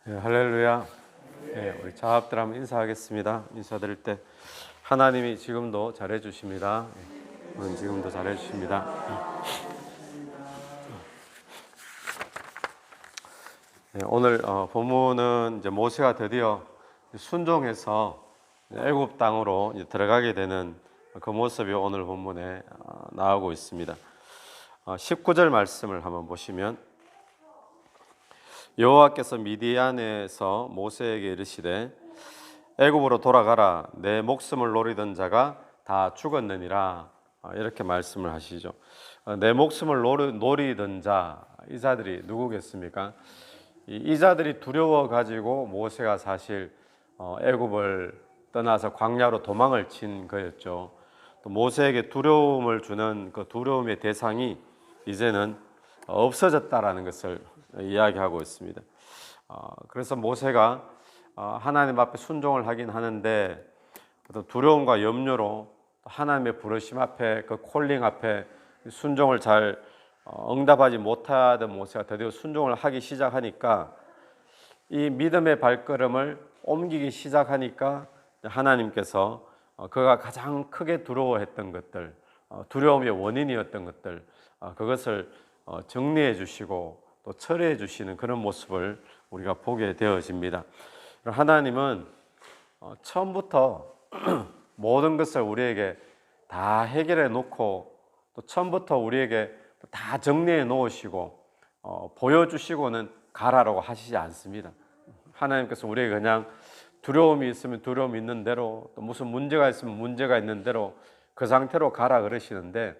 네, 할렐루야. 네, 우리 자합들 한번 인사하겠습니다. 인사드릴 때 하나님이 지금도 잘해 주십니다. 오늘 지금도 잘해 주십니다. 네, 오늘 본문은 이제 모세가 드디어 순종해서 애굽 땅으로 이제 들어가게 되는 그 모습이 오늘 본문에 나오고 있습니다. 19절 말씀을 한번 보시면 여호와께서 미디안에서 모세에게 이르시되 애굽으로 돌아가라 내 목숨을 노리던 자가 다 죽었느니라 이렇게 말씀을 하시죠. 내 목숨을 노리던 자, 이 자들이 누구겠습니까? 이 자들이 두려워 가지고 모세가 사실 애굽을 떠나서 광야로 도망을 친 거였죠. 또 모세에게 두려움을 주는 그 두려움의 대상이 이제는 없어졌다라는 것을 이야기하고 있습니다. 그래서 모세가 하나님 앞에 순종을 하긴 하는데 어떤 두려움과 염려로 하나님의 부르심 앞에 그 콜링 앞에 순종을 잘 응답하지 못하던 모세가 드디어 순종을 하기 시작하니까 이 믿음의 발걸음을 옮기기 시작하니까 하나님께서 그가 가장 크게 두려워했던 것들, 두려움의 원인이었던 것들, 그것을 정리해 주시고 또 처리해 주시는 그런 모습을 우리가 보게 되어집니다. 하나님은 처음부터 모든 것을 우리에게 다 해결해 놓고 또 처음부터 우리에게 다 정리해 놓으시고 보여주시고는 가라라고 하시지 않습니다. 하나님께서 우리에게 그냥 두려움이 있으면 두려움이 있는 대로 또 무슨 문제가 있으면 문제가 있는 대로 그 상태로 가라 그러시는데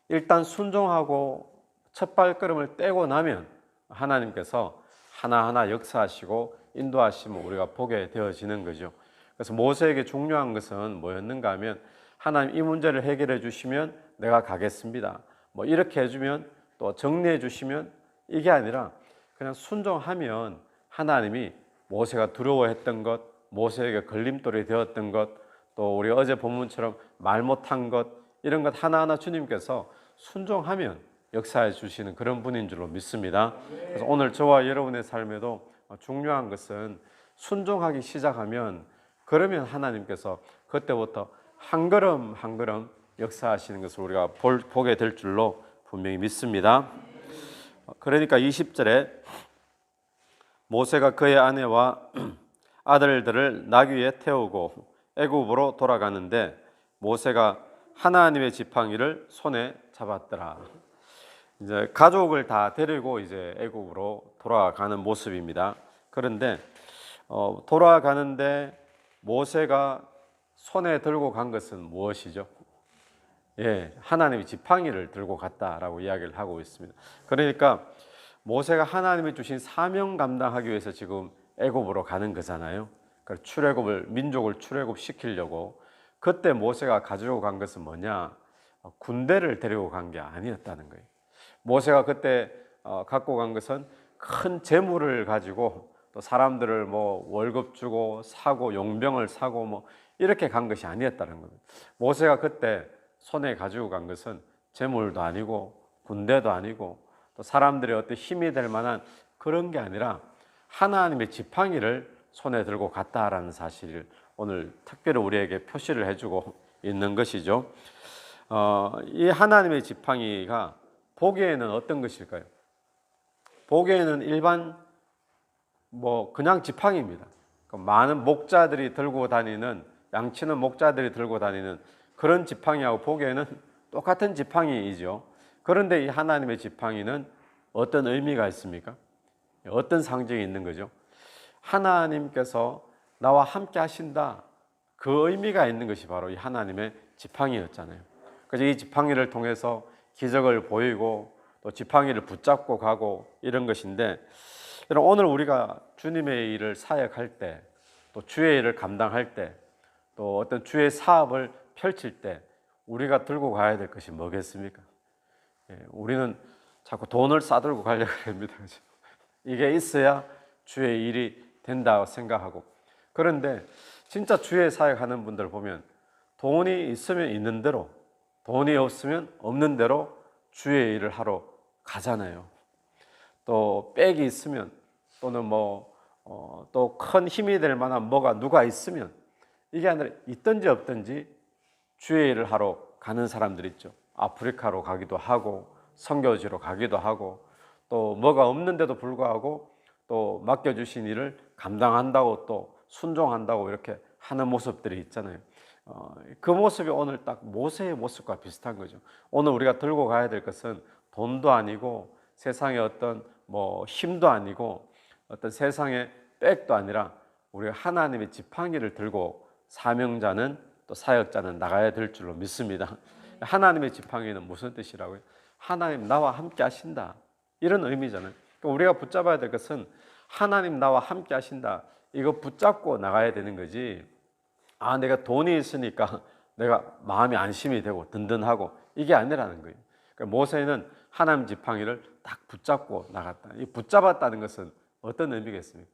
일단 순종하고 첫 발걸음을 떼고 나면 하나님께서 하나하나 역사하시고 인도하시면 우리가 보게 되어지는 거죠. 그래서 모세에게 중요한 것은 뭐였는가 하면 하나님 이 문제를 해결해 주시면 내가 가겠습니다. 뭐 이렇게 해주면 또 정리해 주시면 이게 아니라 그냥 순종하면 하나님이 모세가 두려워했던 것, 모세에게 걸림돌이 되었던 것, 또 우리 어제 본문처럼 말 못한 것 이런 것 하나하나 주님께서 순종하면 역사해 주시는 그런 분인 줄로 믿습니다. 그래서 오늘 저와 여러분의 삶에도 중요한 것은 순종하기 시작하면 그러면 하나님께서 그때부터 한 걸음 한 걸음 역사하시는 것을 우리가 보게 될 줄로 분명히 믿습니다. 그러니까 20절에 모세가 그의 아내와 아들들을 나귀 위에 태우고 애굽으로 돌아가는데 모세가 하나님의 지팡이를 손에 잡았더라. 이제 가족을 다 데리고 이제 애굽으로 돌아가는 모습입니다. 그런데 돌아가는데 모세가 손에 들고 간 것은 무엇이죠? 예, 하나님의 지팡이를 들고 갔다라고 이야기를 하고 있습니다. 그러니까 모세가 하나님이 주신 사명 감당하기 위해서 지금 애굽으로 가는 거잖아요. 그러니까 출애굽을 민족을 출애굽 시키려고 그때 모세가 가지고 간 것은 뭐냐? 군대를 데리고 간 게 아니었다는 거예요. 모세가 그때 갖고 간 것은 큰 재물을 가지고 또 사람들을 뭐 월급 주고 사고 용병을 사고 뭐 이렇게 간 것이 아니었다는 겁니다. 모세가 그때 손에 가지고 간 것은 재물도 아니고 군대도 아니고 또 사람들의 어떤 힘이 될 만한 그런 게 아니라 하나님의 지팡이를 손에 들고 갔다라는 사실을 오늘 특별히 우리에게 표시를 해주고 있는 것이죠. 이 하나님의 지팡이가 보기에는 어떤 것일까요? 보기에는 일반 그냥 지팡이입니다. 많은 목자들이 들고 다니는 양치는 목자들이 들고 다니는 그런 지팡이하고 보기에는 똑같은 지팡이이죠. 그런데 이 하나님의 지팡이는 어떤 의미가 있습니까? 어떤 상징이 있는 거죠? 하나님께서 나와 함께 하신다. 그 의미가 있는 것이 바로 이 하나님의 지팡이였잖아요. 그래서 이 지팡이를 통해서 기적을 보이고 또 지팡이를 붙잡고 가고 이런 것인데 오늘 우리가 주님의 일을 사역할 때 또 주의 일을 감당할 때 또 어떤 주의 사업을 펼칠 때 우리가 들고 가야 될 것이 뭐겠습니까? 우리는 자꾸 돈을 싸들고 가려고 합니다. 이게 있어야 주의 일이 된다고 생각하고 그런데 진짜 주의 사역하는 분들 보면 돈이 있으면 있는 대로 돈이 없으면 없는 대로 주의 일을 하러 가잖아요. 또 백이 있으면 또는 또 큰 힘이 될 만한 뭐가 누가 있으면 이게 아니라 있든지 없든지 주의 일을 하러 가는 사람들 있죠. 아프리카로 가기도 하고 선교지로 가기도 하고 또 뭐가 없는데도 불구하고 또 맡겨주신 일을 감당한다고 또 순종한다고 이렇게 하는 모습들이 있잖아요. 그 모습이 오늘 딱 모세의 모습과 비슷한 거죠. 오늘 우리가 들고 가야 될 것은 돈도 아니고 세상의 어떤 힘도 아니고 어떤 세상의 백도 아니라 우리가 하나님의 지팡이를 들고 사명자는 또 사역자는 나가야 될 줄로 믿습니다. 하나님의 지팡이는 무슨 뜻이라고요? 하나님 나와 함께 하신다, 이런 의미잖아요. 그러니까 우리가 붙잡아야 될 것은 하나님 나와 함께 하신다, 이거 붙잡고 나가야 되는 거지. 내가 돈이 있으니까 내가 마음이 안심이 되고 든든하고 이게 아니라는 거예요. 그러니까 모세는 하나님 지팡이를 딱 붙잡고 나갔다. 이 붙잡았다는 것은 어떤 의미겠습니까?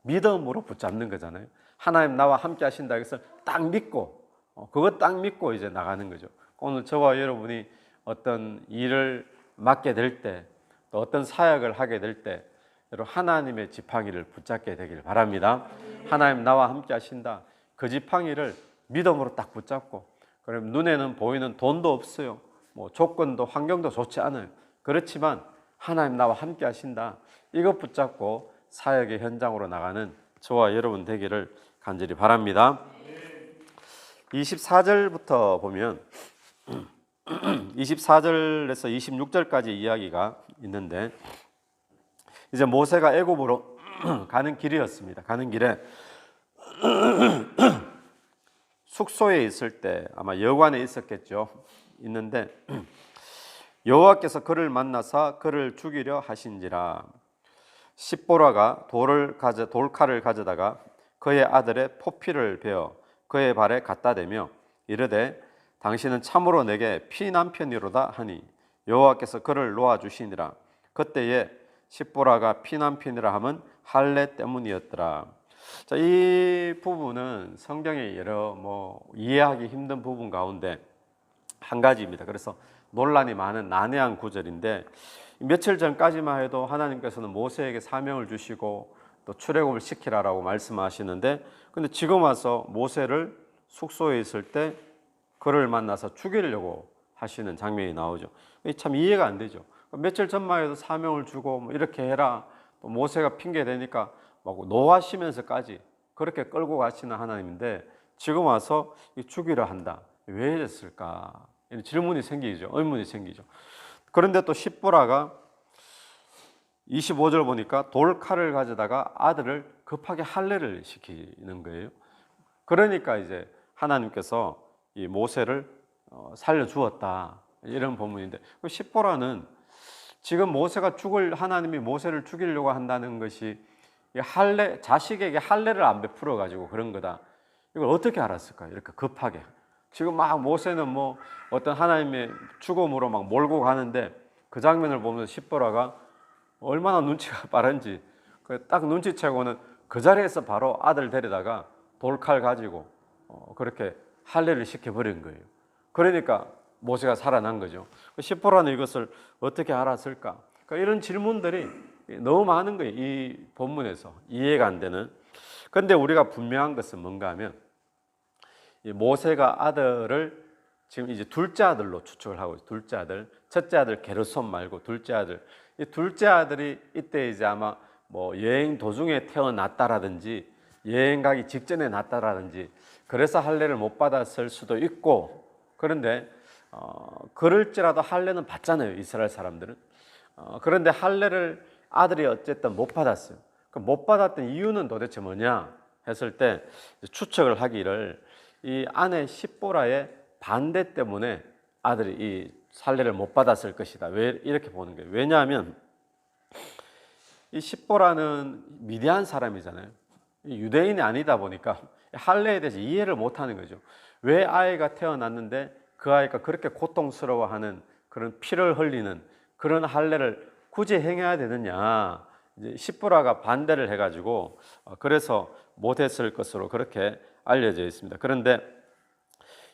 믿음으로 붙잡는 거잖아요. 하나님 나와 함께 하신다 해서 딱 믿고 그거 딱 믿고 이제 나가는 거죠. 오늘 저와 여러분이 어떤 일을 맡게 될 때, 또 어떤 사역을 하게 될 때 여러분 하나님의 지팡이를 붙잡게 되길 바랍니다. 하나님 나와 함께 하신다. 그 지팡이를 믿음으로 딱 붙잡고, 그럼 눈에는 보이는 돈도 없어요. 조건도 환경도 좋지 않아요. 그렇지만 하나님 나와 함께 하신다. 이것 붙잡고 사역의 현장으로 나가는 저와 여러분 되기를 간절히 바랍니다. 24절부터 보면 24절에서 26절까지 이야기가 있는데, 이제 모세가 애굽으로 가는 길이었습니다. 가는 길에 숙소에 있을 때 아마 여관에 있었겠죠. 있는데 여호와께서 그를 만나사 그를 죽이려 하신지라. 십보라가 돌칼을 가져다가 그의 아들의 포피를 베어 그의 발에 갖다 대며 이르되 당신은 참으로 내게 피난편이로다 하니 여호와께서 그를 놓아 주시니라. 그때에 십보라가 피난편이라 함은 할례 때문이었더라. 자, 이 부분은 성경의 여러 이해하기 힘든 부분 가운데 한 가지입니다. 그래서 논란이 많은 난해한 구절인데, 며칠 전까지만 해도 하나님께서는 모세에게 사명을 주시고 또 출애굽을 시키라라고 말씀하시는데, 근데 지금 와서 모세를 숙소에 있을 때 그를 만나서 죽이려고 하시는 장면이 나오죠. 참 이해가 안 되죠. 며칠 전만 해도 사명을 주고 이렇게 해라, 또 모세가 핑계 대니까 노하시면서까지 그렇게 끌고 가시는 하나님인데 지금 와서 죽이려 한다. 왜 이랬을까? 이런 질문이 생기죠. 의문이 생기죠. 그런데 또 십보라가 25절 보니까 돌칼을 가져다가 아들을 급하게 할례를 시키는 거예요. 그러니까 이제 하나님께서 이 모세를 살려주었다, 이런 본문인데, 십보라는 지금 하나님이 모세를 죽이려고 한다는 것이 자식에게 할례를 안 베풀어 가지고 그런 거다, 이걸 어떻게 알았을까요? 이렇게 급하게 지금 막 모세는 어떤 하나님의 죽음으로 막 몰고 가는데 그 장면을 보면서 십보라가 얼마나 눈치가 빠른지 딱 눈치채고는 그 자리에서 바로 아들 데려다가 돌칼 가지고 그렇게 할례를 시켜버린 거예요. 그러니까 모세가 살아난 거죠. 십보라는 이것을 어떻게 알았을까? 그러니까 이런 질문들이 너무 많은 거예요. 이 본문에서 이해가 안 되는. 그런데 우리가 분명한 것은 뭔가 하면 이 모세가 아들을 지금 이제 둘째 아들로 추측을 하고 있어요. 둘째 아들, 첫째 아들 게르손 말고 둘째 아들. 이 둘째 아들이 이때 이제 아마 여행 도중에 태어났다라든지 여행 가기 직전에 났다라든지 그래서 할례를 못 받았을 수도 있고, 그런데 그럴지라도 할례는 받잖아요, 이스라엘 사람들은. 그런데 할례를 아들이 어쨌든 못 받았어요. 못 받았던 이유는 도대체 뭐냐 했을 때 추측을 하기를 이 아내 십보라의 반대 때문에 아들이 이 할례를 못 받았을 것이다. 왜 이렇게 보는 거예요? 왜냐하면 이 십보라는 미디안 사람이잖아요. 유대인이 아니다 보니까 할례에 대해서 이해를 못하는 거죠. 왜 아이가 태어났는데 그 아이가 그렇게 고통스러워하는 그런 피를 흘리는 그런 할례를 굳이 행해야 되느냐. 이제 십보라가 반대를 해가지고 그래서 못했을 것으로 그렇게 알려져 있습니다. 그런데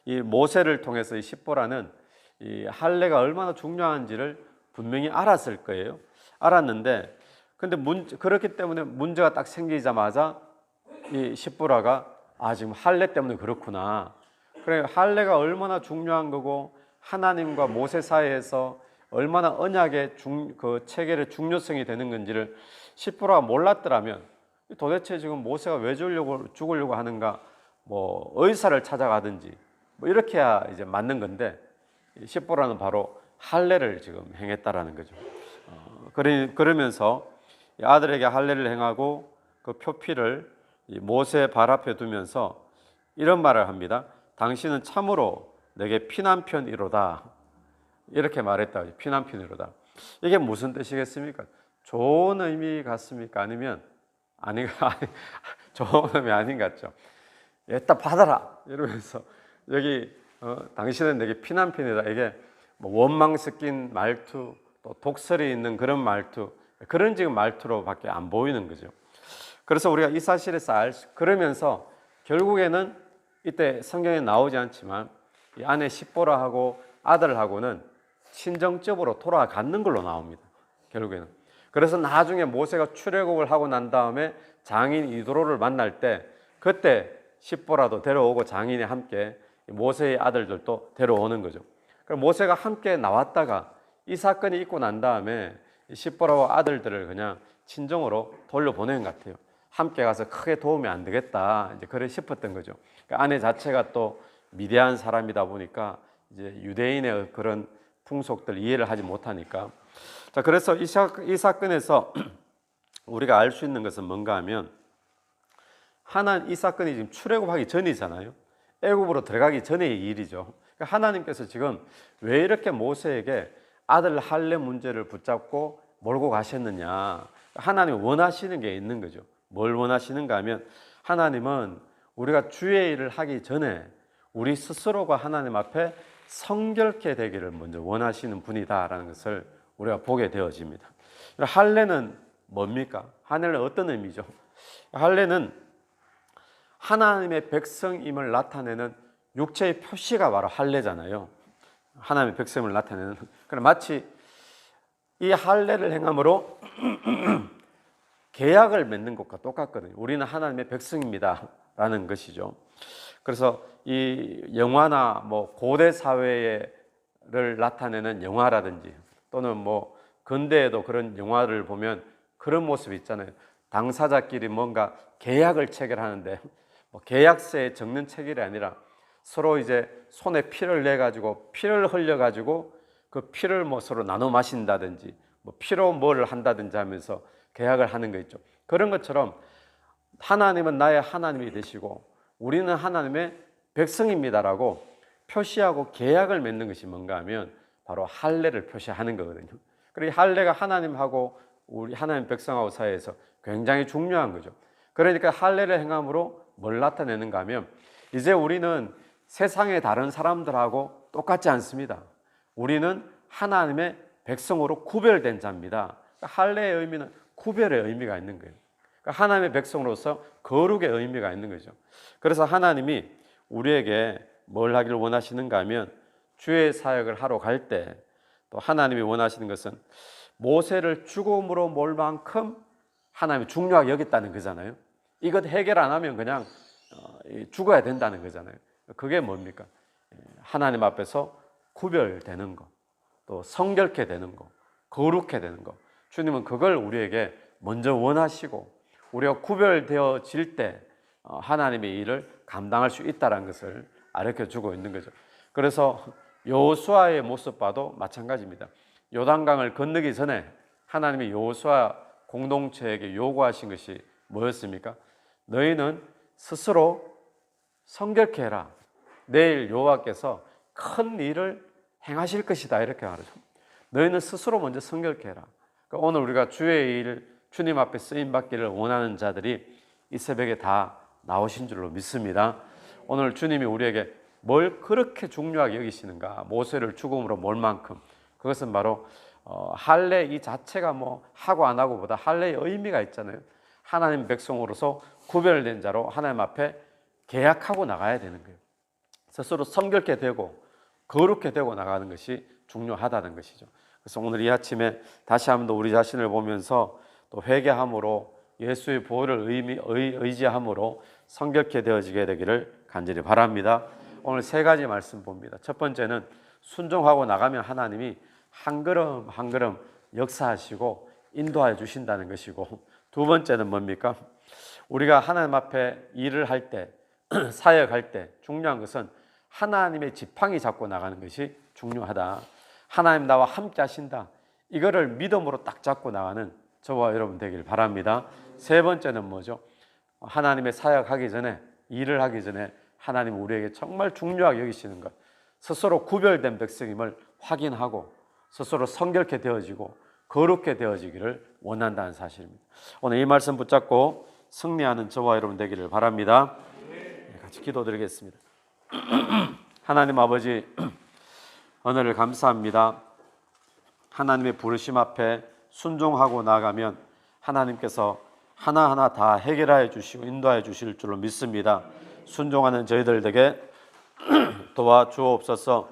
이 모세를 통해서 이 십보라는 이 할례가 얼마나 중요한지를 분명히 알았을 거예요. 알았는데 근데 그렇기 때문에 문제가 딱 생기자마자 이 십보라가 지금 할례 때문에 그렇구나. 그래, 할례가 얼마나 중요한 거고 하나님과 모세 사이에서 얼마나 언약의 그 체계의 중요성이 되는 건지를 십보라가 몰랐더라면 도대체 지금 모세가 왜 죽으려고 하는가, 뭐 의사를 찾아가든지 뭐 이렇게 해야 이제 맞는 건데, 십보라는 바로 할례를 지금 행했다라는 거죠. 그러면서 아들에게 할례를 행하고 그 표피를 모세 발 앞에 두면서 이런 말을 합니다. 당신은 참으로 내게 피난편이로다. 이렇게 말했다. 피난편이로다. 이게 무슨 뜻이겠습니까? 좋은 의미 같습니까? 아니면 좋은 의미 아닌 것 같죠. 일단 받아라 이러면서 여기 당신은 내게 피난편이다. 이게 뭐 원망 섞인 말투, 또 독설이 있는 그런 말투, 그런 지금 말투로밖에 안 보이는 거죠. 그래서 우리가 이 사실에서 그러면서 결국에는 이때 성경에 나오지 않지만 이 아내 십보라하고 아들하고는 친정집으로 돌아가는 걸로 나옵니다. 결국에는. 그래서 나중에 모세가 출애굽을 하고 난 다음에 장인 이도로를 만날 때 그때 십보라도 데려오고 장인이 함께 모세의 아들들도 데려오는 거죠. 그럼 모세가 함께 나왔다가 이 사건이 있고 난 다음에 십보라와 아들들을 그냥 친정으로 돌려보낸 것 같아요. 함께 가서 크게 도움이 안 되겠다, 이제 그래 싶었던 거죠. 그러니까 아내 자체가 또 미대한 사람이다 보니까 이제 유대인의 그런 풍속들 이해를 하지 못하니까. 자, 그래서 이 사건에서 우리가 알 수 있는 것은 뭔가 하면, 이 사건이 지금 출애굽하기 전이잖아요. 애굽으로 들어가기 전의 일이죠. 그러니까 하나님께서 지금 왜 이렇게 모세에게 아들 할례 문제를 붙잡고 몰고 가셨느냐. 하나님이 원하시는 게 있는 거죠. 뭘 원하시는가 하면, 하나님은 우리가 주의 일을 하기 전에 우리 스스로가 하나님 앞에 성결케 되기를 먼저 원하시는 분이다라는 것을 우리가 보게 되어집니다. 할례는 뭡니까? 할례는 어떤 의미죠? 할례는 하나님의 백성임을 나타내는 육체의 표시가 바로 할례잖아요. 하나님의 백성임을 나타내는. 그럼 마치 이 할례를 행함으로 계약을 맺는 것과 똑같거든요. 우리는 하나님의 백성입니다 라는 것이죠. 그래서 이 영화나 뭐 고대 사회를 나타내는 영화라든지 또는 뭐 근대에도 그런 영화를 보면 그런 모습이 있잖아요. 당사자끼리 뭔가 계약을 체결하는데 뭐 계약서에 적는 체결이 아니라 서로 이제 손에 피를 내 가지고 피를 흘려 가지고 그 피를 뭐 서로 나눠 마신다든지 뭐 피로 뭐를 한다든지 하면서 계약을 하는 거 있죠. 그런 것처럼 하나님은 나의 하나님이 되시고 우리는 하나님의 백성입니다라고 표시하고 계약을 맺는 것이 뭔가 하면 바로 할례를 표시하는 거거든요. 그리고 할례가 하나님하고 우리 하나님 백성하고 사이에서 굉장히 중요한 거죠. 그러니까 할례를 행함으로 뭘 나타내는가 하면, 이제 우리는 세상의 다른 사람들하고 똑같지 않습니다. 우리는 하나님의 백성으로 구별된 자입니다. 할례의 의미는 구별의 의미가 있는 거예요. 그러니까 하나님의 백성으로서 거룩의 의미가 있는 거죠. 그래서 하나님이 우리에게 뭘 하기를 원하시는가 하면, 주의 사역을 하러 갈 때 또 하나님이 원하시는 것은 모세를 죽음으로 몰 만큼 하나님이 중요하게 여겼다는 거잖아요. 이것 해결 안 하면 그냥 죽어야 된다는 거잖아요. 그게 뭡니까? 하나님 앞에서 구별되는 것, 또 성결케 되는 것, 거룩해 되는 것. 주님은 그걸 우리에게 먼저 원하시고 우리가 구별되어질 때 하나님의 일을 감당할 수 있다는 것을 가르쳐주고 있는 거죠. 그래서 여호수아의 모습 봐도 마찬가지입니다. 요단강을 건너기 전에 하나님이 여호수아 공동체에게 요구하신 것이 뭐였습니까? 너희는 스스로 성결케 해라. 내일 여호와께서 큰 일을 행하실 것이다. 이렇게 말하죠. 너희는 스스로 먼저 성결케 해라. 그러니까 오늘 우리가 주의 일, 주님 앞에 쓰임받기를 원하는 자들이 이 새벽에 다 나오신 줄로 믿습니다. 오늘 주님이 우리에게 뭘 그렇게 중요하게 여기시는가, 모세를 죽음으로 몰 만큼, 그것은 바로 할례 이 자체가 뭐 하고 안 하고 보다 할례의 의미가 있잖아요. 하나님 백성으로서 구별된 자로 하나님 앞에 계약하고 나가야 되는 거예요. 스스로 성결케 되고 거룩게 되고 나가는 것이 중요하다는 것이죠. 그래서 오늘 이 아침에 다시 한번 더 우리 자신을 보면서 또 회개함으로 예수의 보혈을 의지함으로 성결케 되어지게 되기를 간절히 바랍니다. 오늘 세 가지 말씀 봅니다. 첫 번째는 순종하고 나가면 하나님이 한 걸음 한 걸음 역사하시고 인도하여 주신다는 것이고, 두 번째는 뭡니까? 우리가 하나님 앞에 일을 할 때, 사역할 때 중요한 것은 하나님의 지팡이 잡고 나가는 것이 중요하다. 하나님 나와 함께 하신다. 이거를 믿음으로 딱 잡고 나가는 저와 여러분 되길 바랍니다. 세 번째는 뭐죠? 하나님의 사역하기 전에, 일을 하기 전에 하나님 우리에게 정말 중요하게 여기시는 것, 스스로 구별된 백성임을 확인하고 스스로 성결케 되어지고 거룩게 되어지기를 원한다는 사실입니다. 오늘 이 말씀 붙잡고 승리하는 저와 여러분 되기를 바랍니다. 같이 기도드리겠습니다. 하나님 아버지, 오늘을 감사합니다. 하나님의 부르심 앞에 순종하고 나가면 하나님께서 하나하나 다 해결하여 주시고 인도하여 주실 줄로 믿습니다. 순종하는 저희들에게 도와주옵소서.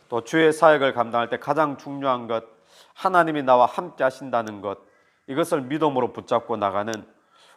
또 주의 사역을 감당할 때 가장 중요한 것, 하나님이 나와 함께 하신다는 것, 이것을 믿음으로 붙잡고 나가는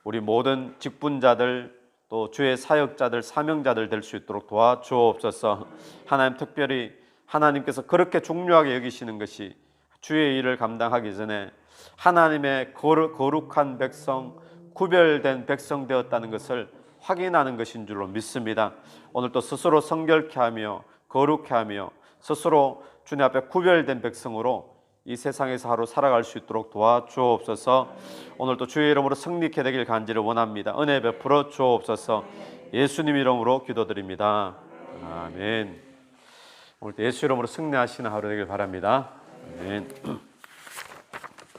우리 모든 직분자들, 또 주의 사역자들, 사명자들 될 수 있도록 도와주옵소서. 하나님, 특별히 하나님께서 그렇게 중요하게 여기시는 것이 주의 일을 감당하기 전에 하나님의 거룩한 백성, 구별된 백성 되었다는 것을 확인하는 것인 줄로 믿습니다. 오늘 또 스스로 성결케 하며 거룩케 하며 스스로 주님 앞에 구별된 백성으로 이 세상에서 하루 살아갈 수 있도록 도와주옵소서. 오늘도 주의 이름으로 승리케 되길 간절히 원합니다. 은혜 베풀어 주옵소서. 예수님 이름으로 기도드립니다. 아멘. 오늘도 예수 이름으로 승리하시는 하루 되길 바랍니다. 아멘.